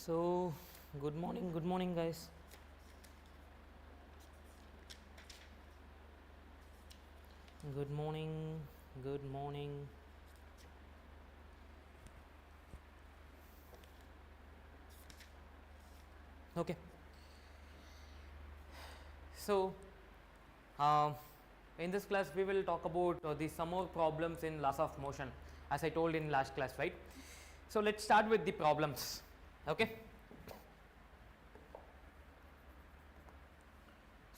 So, good morning, guys. Good morning, good morning. Okay, so in this class, we will talk about the some more problems in laws of motion, as I told in last class, right? So, let's start with the problems. Okay,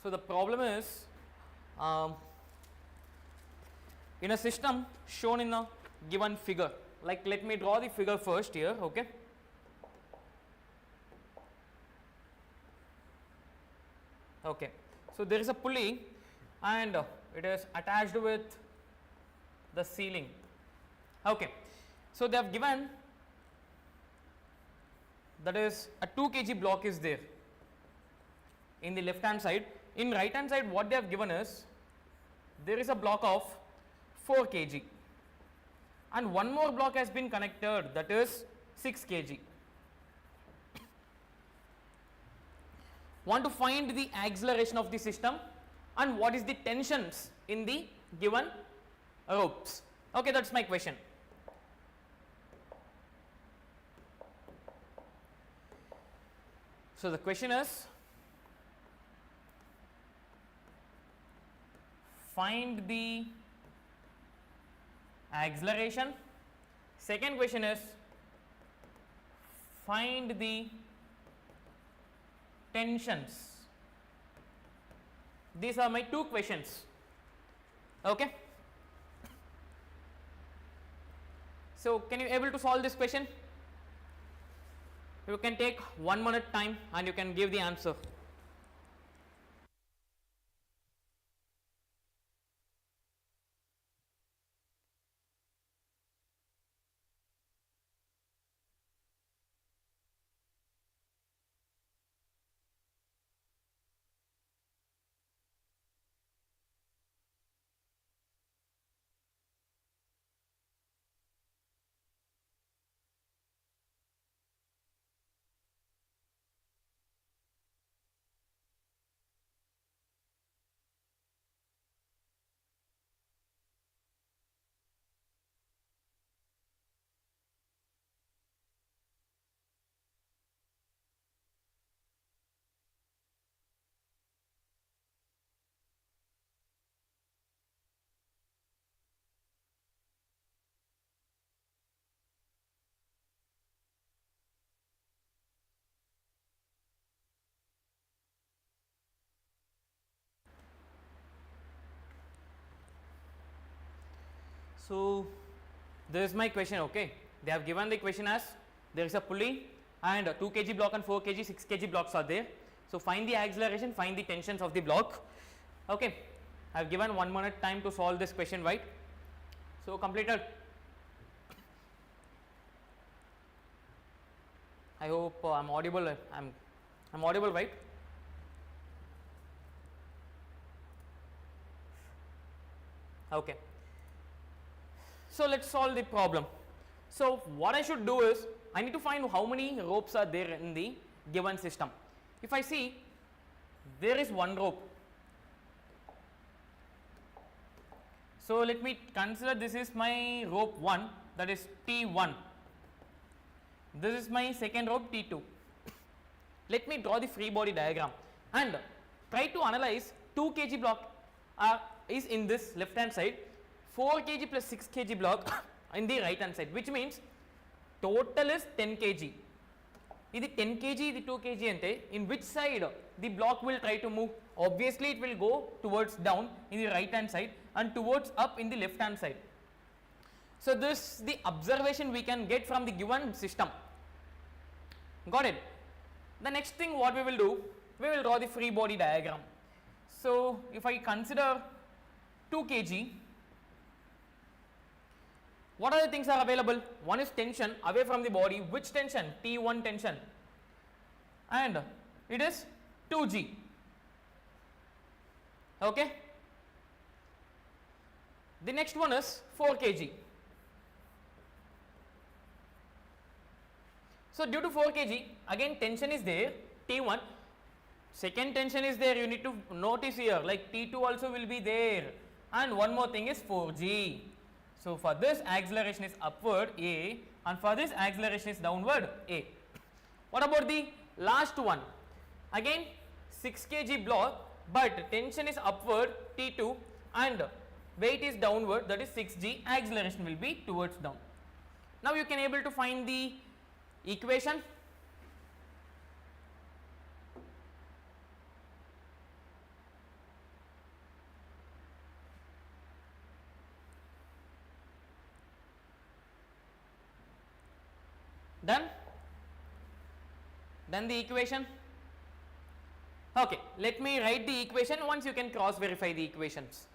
so the problem is in a system shown in a given figure. Like, let me draw the figure first here. Okay, okay, so there is a pulley and it is attached with the ceiling. Okay, so they have given that is a 2 kg block is there in the left hand side. In right hand side, what they have given is there is a block of 4 kg and one more block has been connected, that is 6 kg. Want to find the acceleration of the system and what is the tensions in the given ropes. Okay, that's my question. So the question is, find the acceleration. Second question is, find the tensions. These are my two questions. Okay, so can you able to solve this question? You can take 1 minute time and you can give the answer. So this is my question. Okay, they have given the question as there is a pulley and a 2 kg block and 4 kg 6 kg blocks are there. So find the acceleration, find the tensions of the block. Okay, I have given 1 minute time to solve this question, right? So completed. I hope I'm audible. I'm audible, right? Okay, so let's solve the problem. So what I should do is I need to find how many ropes are there in the given system. If I see there is one rope, so let me consider this is my rope 1, that is T1. This is my second rope T2. Let me draw the free body diagram and try to analyze 2 kg block is in this left hand side, 4 kg plus 6 kg block in the right hand side, which means total is 10 kg. This 10 kg, the 2 kg ante, in which side the block will try to move? Obviously it will go towards down in the right hand side and towards up in the left hand side. So this is the observation we can get from the given system. Got it? The next thing what we will do, we will draw the free body diagram. So if I consider 2 kg, what are the things are available? One is tension away from the body. Which tension? T1 tension, and it is 2g. Okay. The next one is 4 kg. So due to 4 kg, again tension is there, T1, second tension is there, you need to notice here, like T2 also will be there, and one more thing is 4g. So for this acceleration is upward A, and for this acceleration is downward A. What about the last one? Again 6 kg block, but tension is upward T2 and weight is downward, that is 6g, acceleration will be towards down. Now you can able to find the equation. Done? Done the equation? Okay, let me write the equation, once you can cross verify the equations.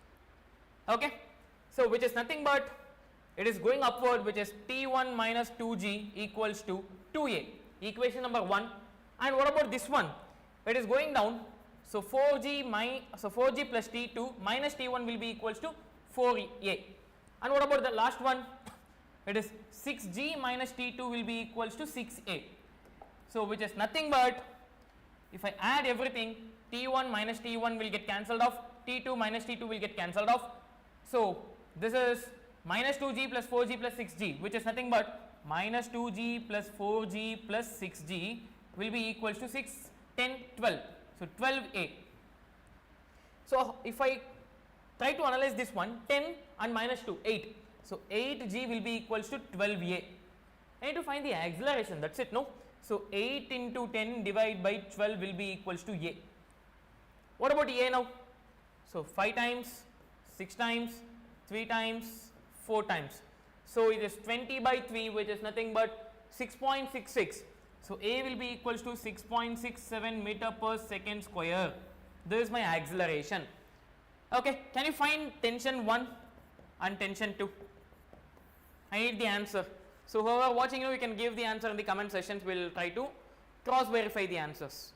Okay, so which is nothing but it is going upward, which is T1 minus 2g equals to 2a, equation number 1. And what about this one? It is going down, so 4g plus T2 minus T1 will be equals to 4a. And what about the last one? It is 6g minus T2 will be equals to 6a. So which is nothing but, if I add everything, T1 minus T1 will get cancelled off, T2 minus T2 will get cancelled off. So this is minus 2g plus 4g plus 6g, which is nothing but minus 2g plus 4g plus 6g will be equals to 6, 10, 12. So 12a. So if I try to analyze this one, 10 and minus 2, 8. So 8g will be equals to 12a. I need to find the acceleration, that's it, no? So 8 into 10 divided by 12 will be equals to a. What about a now? So 5 times, 6 times, 3 times, 4 times. So it is 20 by 3, which is nothing but 6.66. So a will be equals to 6.67 meter per second square. This is my acceleration. Okay, can you find tension 1 and tension 2? I need the answer. So whoever watching you can give the answer in the comment sections. We will try to cross verify the answers.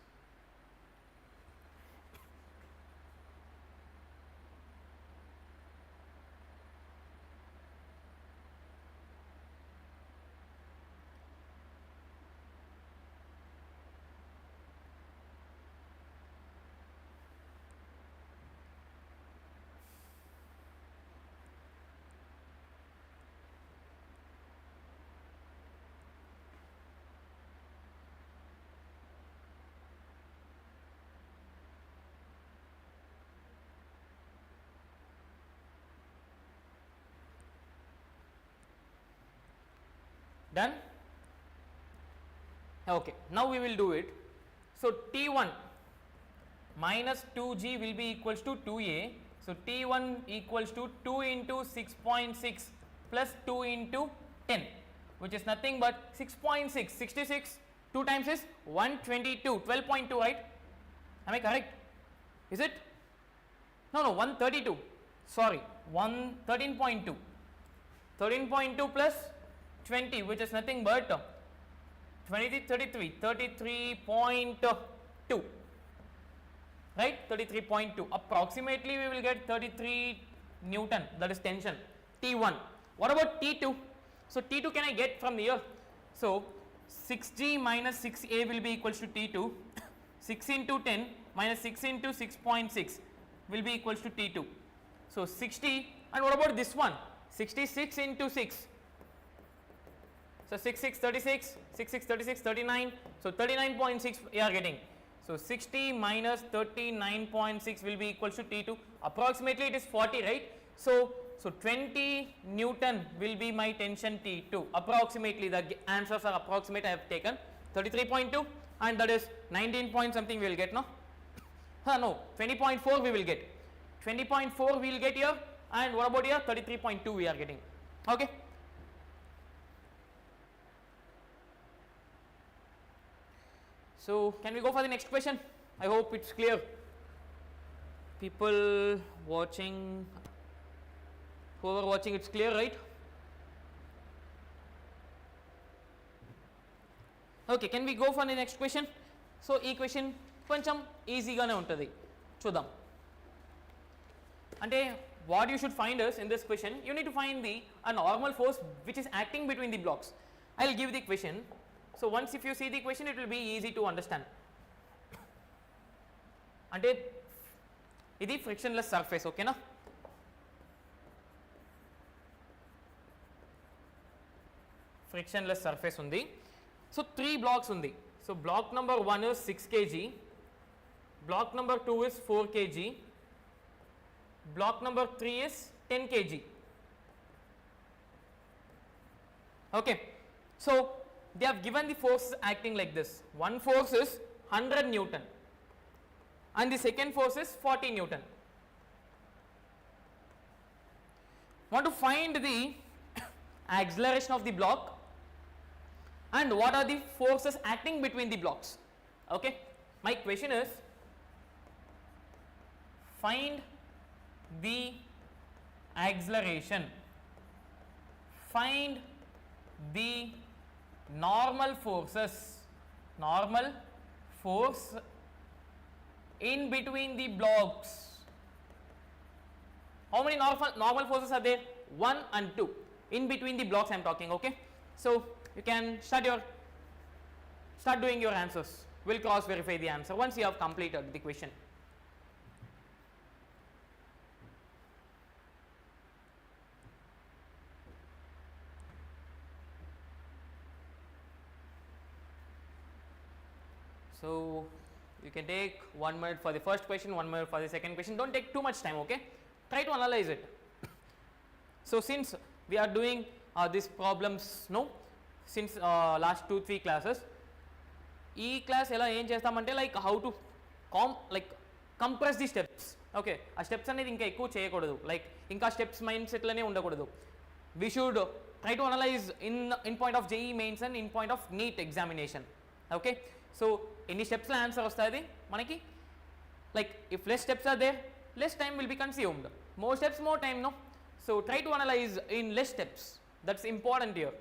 Done? Okay, now we will do it. So T1 minus 2g will be equals to 2a. So T1 equals to 2 into 6.6 plus 2 into 10, which is nothing but 6.6, 66, 2 times is 122, 12.2, right? Am I correct? Is it? No, 132, sorry, 13.2, 13.2 plus 20, which is nothing but 33.2, right? 33.2, approximately we will get 33 Newton, that is tension, T1. What about T2? So T2 can I get from here? So 6g minus 6a will be equals to T2, 6 into 10 minus 6 into 6.6 will be equals to T2. So 60, and what about this one? 66 into 6. So 6, 36, 6, 36, 39. So 39.6 we are getting. So 60 minus 39.6 will be equals to T2. Approximately it is 40, right? So 20 Newton will be my tension T2. Approximately the answers are approximate. I have taken 33.2, and that is 19 point something we will get, no? No, 20.4 we will get. 20.4 we will get here, and what about here? 33.2 we are getting. Okay. So can we go for the next question? I hope it's clear. People watching, whoever watching, it's clear, right? Okay, can we go for the next question? So equation కొంచెం ఈజీగానే ఉంటుంది చూద్దాం. అంటే what you should find is in this question, you need to find the a normal force which is acting between the blocks. I will give the equation. So once if you see the question, it will be easy to understand. అంటే ఇది frictionless surface, ఓకేనా? Frictionless surface ఉంది. So 3 blocks ఉంది. So block number 1 is 6 kg, block number 2 is 4 kg, block number 3 is 10 kg. Okay, so they have given the forces acting like this. One force is 100 Newton and the second force is 40 Newton. Want to find the acceleration of the block and what are the forces acting between the blocks. Okay, my question is find the acceleration, find the normal forces, normal force in between the blocks. How many normal forces are there? 1 and 2 in between the blocks I am talking. Okay, so you can start doing your answers. We'll cross verify the answer once you have completed the question. So you can take 1 minute for the first question, 1 minute for the second question. Don't take too much time, okay? Try to analyze it. So since we are doing these problems, no, since last 2-3 classes, ఈ class ఎలా ఏం చేస్తామంటే like how to compress the steps. Okay, ఆ steps అనేది ఇంకా ఎక్కువ చేయకూడదు, like ఇంకా స్టెప్స్ మైండ్ సెట్లోనే ఉండకూడదు. We should try to analyze in point of JEE mains and in point of NEET examination. Okay, so ఎన్ని స్టెప్స్లో ఆన్సర్ వస్తుంది మనకి, like if less steps are there, less time will be consumed. More steps, more time, no? So try to analyze in less steps. That's important here.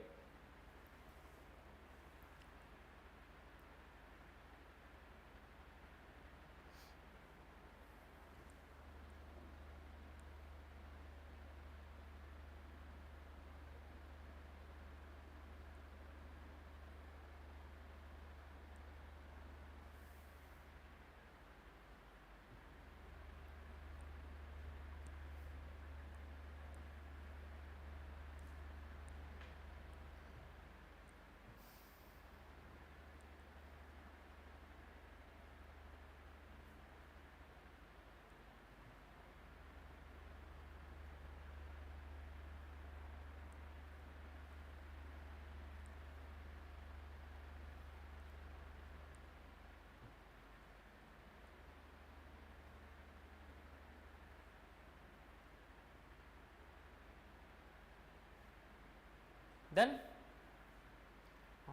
Then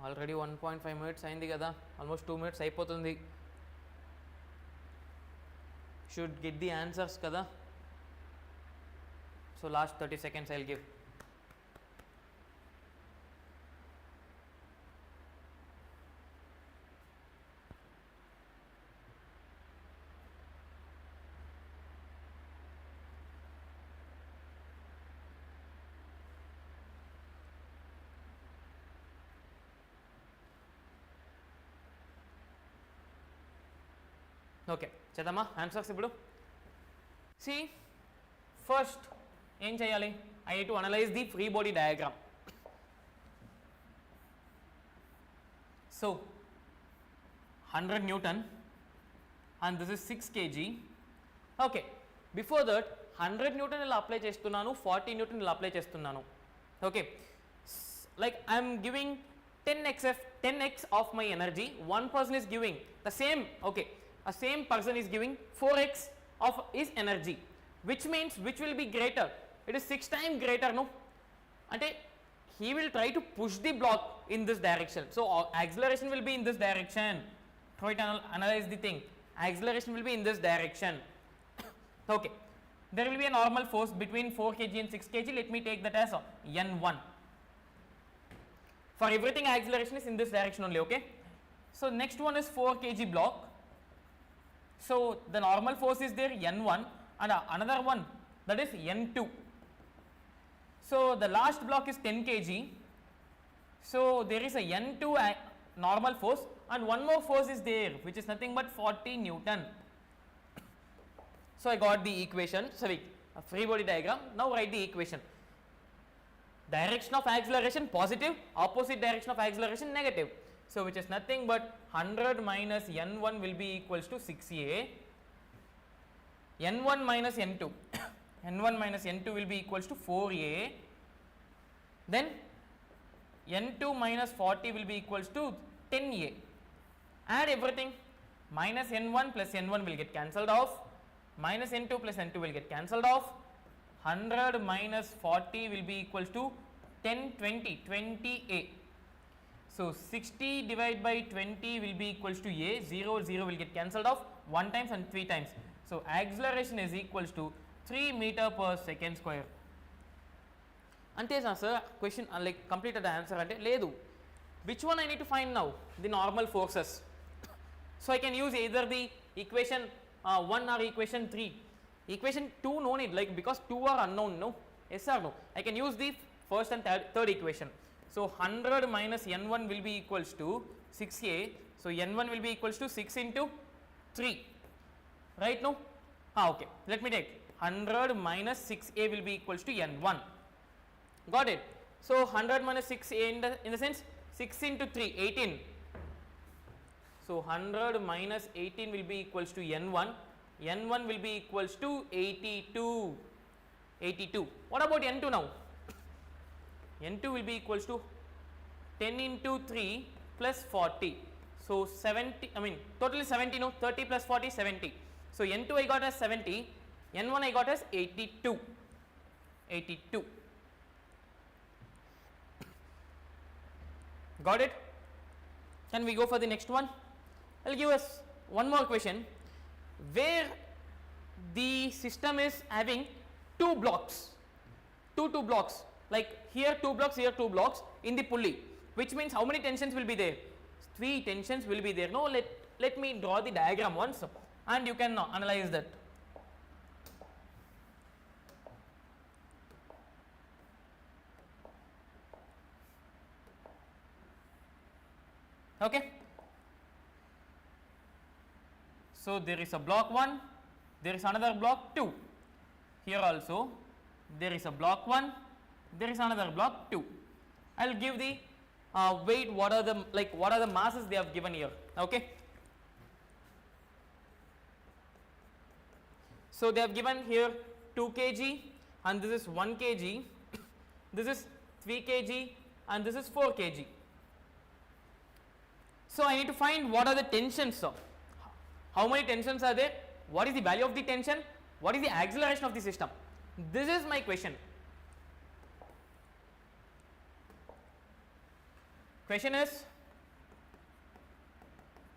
already 1.5 minutes అయింది కదా, almost 2 minutes అయిపోతుంది. Should get the answers kada. So last 30 seconds I'll give. Okay, చేద్దామా answers ఇప్పుడు. C first ఏం చేయాలి, I need to analyse the free body diagram. So 100 Newton and this is 6 kg. Okay, before that 100 Newton ఇలా apply చేస్తున్నాను, 40 Newton ఇలా apply చేస్తున్నాను. Okay, like I am giving 10x of my energy, one person is giving the same, okay, a same person is giving 4x of his energy, which means which will be greater, it is 6 times greater, no, ante he will try to push the block in this direction, so acceleration will be in this direction. Try to analyze the thing, acceleration will be in this direction. Okay, there will be a normal force between 4 kg and 6 kg, let me take that as n1. For everything acceleration is in this direction only. Okay, so next one is 4 kg block. So the normal force is there n1 and another one that is n2. So the last block is 10 kg. So there is a n2 normal force, and one more force is there which is nothing but 40 Newton. So I got the equation, sorry, a free body diagram. Now write the equation. Direction of acceleration positive, opposite direction of acceleration negative. So which is nothing but 100 minus n1 will be equals to 6a, n1 minus n2 n1 minus n2 will be equals to 4a, then n2 minus 40 will be equals to 10a. Add everything, minus n1 plus n1 will get cancelled off, minus n2 plus n2 will get cancelled off, 100 minus 40 will be equals to 10, 20, 20a. So 60 divided by 20 will be equals to a, 0, 0 will get cancelled off 1 times and 3 times. So acceleration is equals to 3 meter per second square. Ante sir, question like completed the answer ante ledu. Which one I need to find now? The normal forces. So I can use either the equation 1 or equation 3. Equation 2 no need, like because 2 are unknown, no? Yes or no? I can use the first and third equation. So 100 minus n1 will be equals to 6a. So n1 will be equals to 6 into 3. Right now? Okay. Let me take 100 minus 6a will be equals to n1. Got it? So 100 minus 6a in the sense 6 into 3, 18. So 100 minus 18 will be equals to n1. n1 will be equals to 82. 82. What about n2 now? n2 will be equals to 10 into 3 plus 40. So 70, I mean totally 70, no, 30 plus 40, 70. So n2 I got as 70, n1 I got as 82. 82. Got it? Can we go for the next one? I will give us one more question where the system is having two blocks, two blocks, like here 2 blocks, here 2 blocks in the pulley, which means how many tensions will be there? 3 tensions will be there. No, let me draw the diagram once and you can analyze that. Okay. So there is a block 1, there is another block 2. Here also there is a block 1, there is another block 2. I will give the weight, what are the masses they have given here. Okay. So they have given here 2 kg and this is 1 kg, this is 3 kg and this is 4 kg. So I need to find what are the tensions. How many tensions are there? What is the value of the tension? What is the acceleration of the system? This is my question. Question is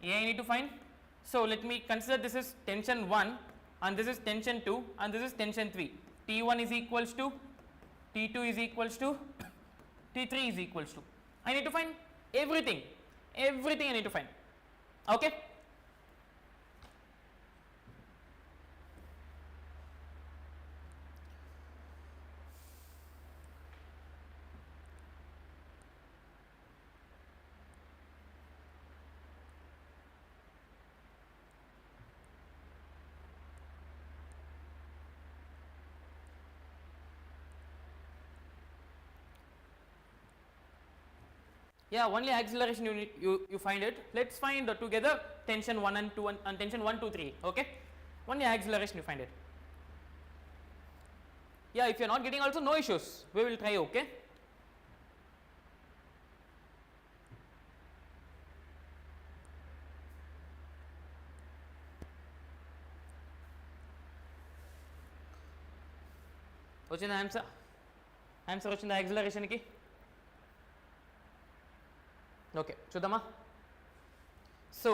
A I need to find. So let me consider this is tension 1 and this is tension 2 and this is tension 3. T1 is equals to, T2 is equals to, T3 is equals to. I need to find everything. Everything I need to find. Okay. Yeah, only acceleration you find it. Let's find together tension 1 and 2 and tension 1, 2, 3. Okay, only acceleration you find it. Yeah, if you are not getting also, no issues, we will try. Okay. వచ్చిందా answer వచ్చిందా acceleration కి? Okay చూద్దామా. So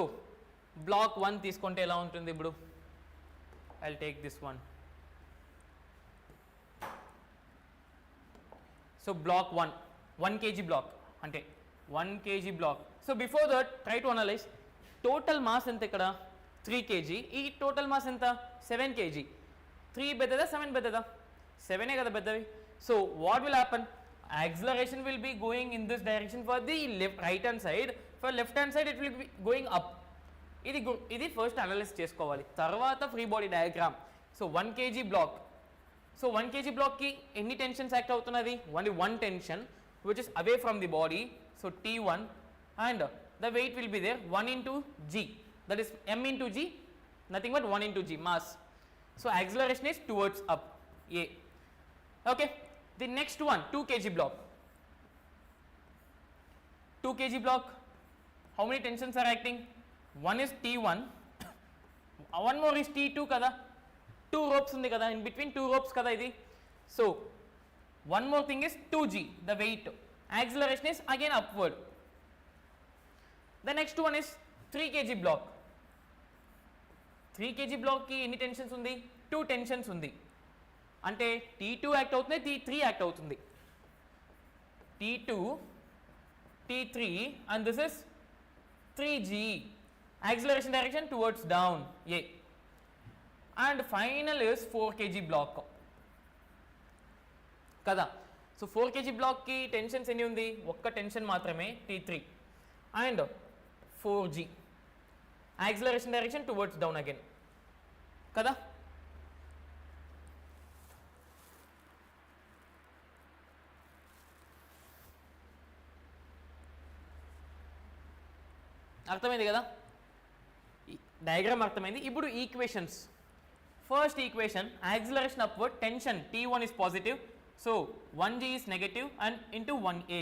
block 1 తీసుకుంటే ఎలా ఉంటుంది ఇప్పుడు? I will take this one. So block 1 kg block అంటే 1 kg block. So before that try to analyze total mass ఎంత ఇక్కడ 3 kg, ఈ టోటల్ మాస్ ఎంత 7 kg. 3 పెద్దదా 7 పెద్దదా? 7 కదా పెద్దవి. So what will happen? Acceleration will be going in this direction for the right hand side, for left hand side it will be going up. ఇది first analyze చేసుకోవాలి. తర్వాత free body diagram. So 1 kg block. So 1 kg బ్లాక్కి ఎన్ని tensions act అవుతున్నది? Only 1 tension which is away from the body. So T1 and the weight will be there 1 into g, that is m into g, nothing but 1 into g, mass. So acceleration is towards up, A. Okay, the next one 2 kg block. 2 kg block, how many tensions are acting? One is T1, one more is T2 kada, 2 ropes undi kada, in between 2 ropes kada idi. So one more thing is 2g, the weight, acceleration is again upward. The next one is 3 kg block. 3 kg block ki ఎన్ని tensions ఉంది? 2 tensions ఉంది. అంటే T2 act అవుతుంది, T3 act అవుతుంది. T2, T3 and this is 3g, acceleration direction towards down, A. And final is 4 kg block కదా. So 4 kg block కి tensions ఎన్ని ఉంది? ఒక్క టెన్షన్ మాత్రమే, T3 and 4g, acceleration direction towards down again kada. అర్థమైంది కదా, diagram అర్థమైంది. ఇప్పుడు equations. First equation acceleration upward, tension T1 is positive, so 1g is negative and into 1a.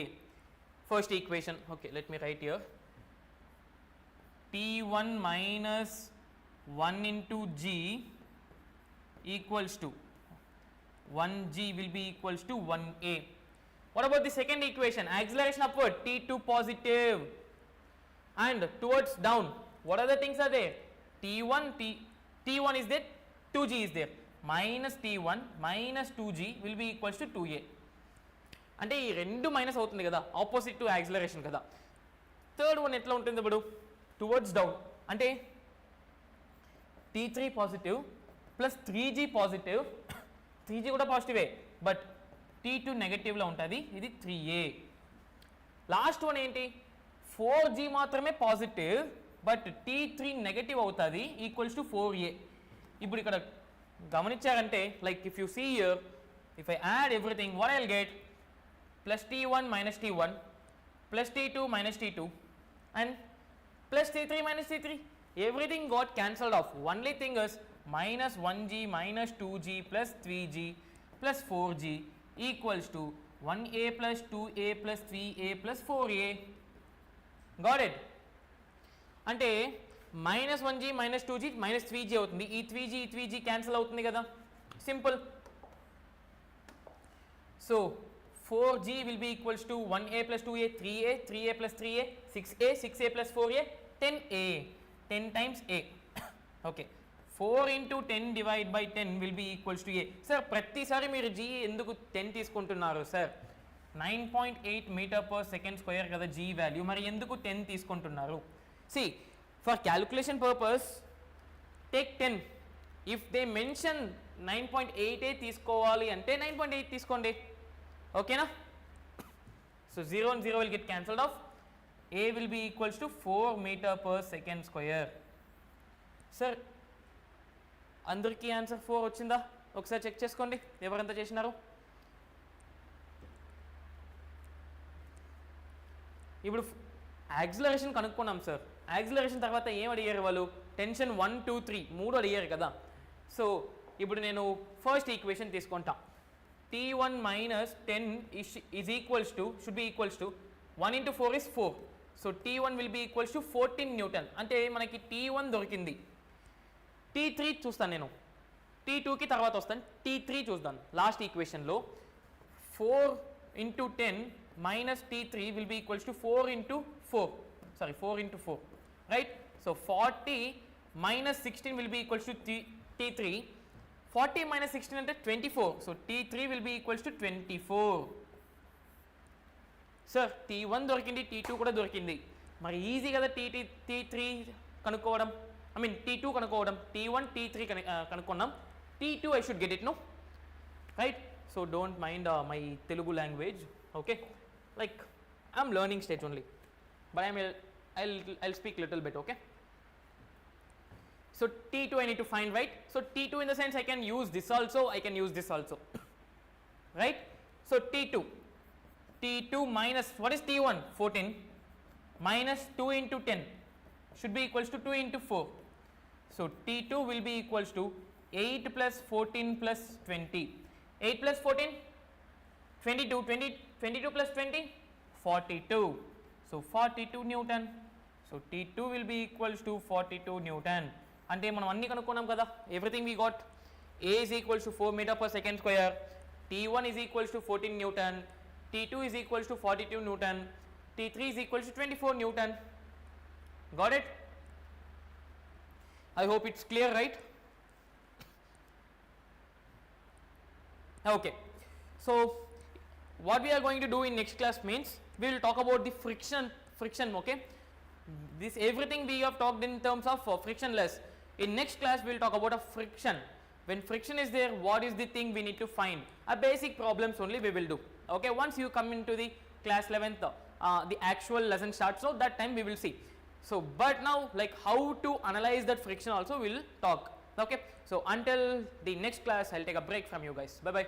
First equation, okay, let me write here. T1 minus 1 into g equals to 1g will be equals to 1a. What about the second equation? Acceleration upward, T2 positive and towards down. What other things are there? T1 is there, 2g is there. Minus T1 minus 2g will be equals to 2a. అంటే ఈ రెండు minus అవుతుంది కదా, opposite to acceleration కదా. Third one ఎట్లా ఉంటుంది ఇప్పుడు? Towards down, అంటే T3 positive plus 3g positive, 3g కూడా పాజిటివే బట్ T2 నెగటివ్లో ఉంటుంది, ఇది 3a. లాస్ట్ వన్ ఏంటి? 4g మాత్రమే పాజిటివ్ బట్ T3 నెగటివ్ అవుతుంది, ఈక్వల్స్ టు 4a. ఇప్పుడు ఇక్కడ గమనించారంటే like if you see here, if I add everything what I will get plus T1 minus T1 plus T2 minus T2 and plus T3 minus T3, everything got cancelled off. Only thing is minus 1g minus 2g plus 3g plus 4g equals to 1a plus 2a plus 3a plus 4a. Got it? అంటే minus 1g minus 2g minus 3g అవుతుంది, ఈ 3g cancel అవుతుంది కదా, simple. So 4g will be equals to 1a plus 2a 3a, 3a plus 3a 6a, 6a plus 4a 10a, 10 times a. Okay, 4 into 10 divided by 10 will be equals to a. Sir, ప్రతిసారి మీరు g ఎందుకు 10 తీసుకుంటున్నారు sir? 9.8 meter per second square కదా g value, మరి ఎందుకు 10 తీసుకుంటున్నారు? See, for calculation purpose take 10. If they mention 9.8a తీసుకోవాలి అంటే 9.8 తీసుకోండి, ఓకేనా? So 0 and 0 will get cancelled off. A will be equals to 4 meter per second square. Sir అందరికీ answer 4 వచ్చిందా? ఒకసారి చెక్ చేసుకోండి ఎవరంతా చేసినారు. ఇప్పుడు యాక్సిలరేషన్ కనుక్కున్నాం సార్. యాక్సిలరేషన్ తర్వాత ఏం అడిగారు వాళ్ళు? టెన్షన్ 1 2 3 3 అడిగారు కదా. సో ఇప్పుడు నేను ఫస్ట్ ఈక్వేషన్ తీసుకుంటా. T1 minus 10 is equals to, should be equals to 1 into 4 is 4. So T1 will be equals to 14 Newton. అంటే మనకి T1 దొరికింది. T3 చూస్తాను నేను, T2కి తర్వాత వస్తాను, T3 చూద్దాం. లాస్ట్ ఈక్వేషన్లో 4 into 10 minus T3 will be equals to 4 into 4. Sorry, 4 into 4. Right? So 40 minus 16 will be equals to T3. 40 minus 16 అంటే 24. So T3 will be equals to 24. Sir T1 దొరికింది, T2 కూడా దొరికింది, మరి ఈజీ కదా T3 కనుక్కోవడం, I mean T2 కనుక్కోవడం. T1 T3 కనుక్కున్నాం, T2 I should get it, no? Right? So don't mind my Telugu language, okay? Like I'm learning stage only, but I'm I'll speak little bit, okay. So T2 I need to find, right? So T2 in the sense I can use this also, I can use this also, right? So T2 minus, what is T1? 14 minus 2 into 10 should be equals to 2 into 4. So T2 will be equals to 8 plus 14 plus 20. 8 plus 14, 22, 22 plus 20, 42. So 42 Newton. So T2 will be equals to 42 Newton. అంటే మనం అన్ని కనుక్కున్నాం కదా, everything we got. A is equals to 4 meter per second square, T1 is equals to 14 Newton, T2 is equals to 42 Newton, T3 is equals to 24 Newton. Got it? I hope it's clear, right? Okay. So what we are going to do in next class means we will talk about the friction, okay. This everything we have talked in terms of frictionless. In next class we will talk about a friction. When friction is there, what is the thing we need to find? A basic problems only we will do, okay. Once you come into the class 11th, the actual lesson starts, so that time we will see. So but now, like how to analyze that friction also we will talk, okay. So until the next class, I'll take a break from you guys. Bye bye.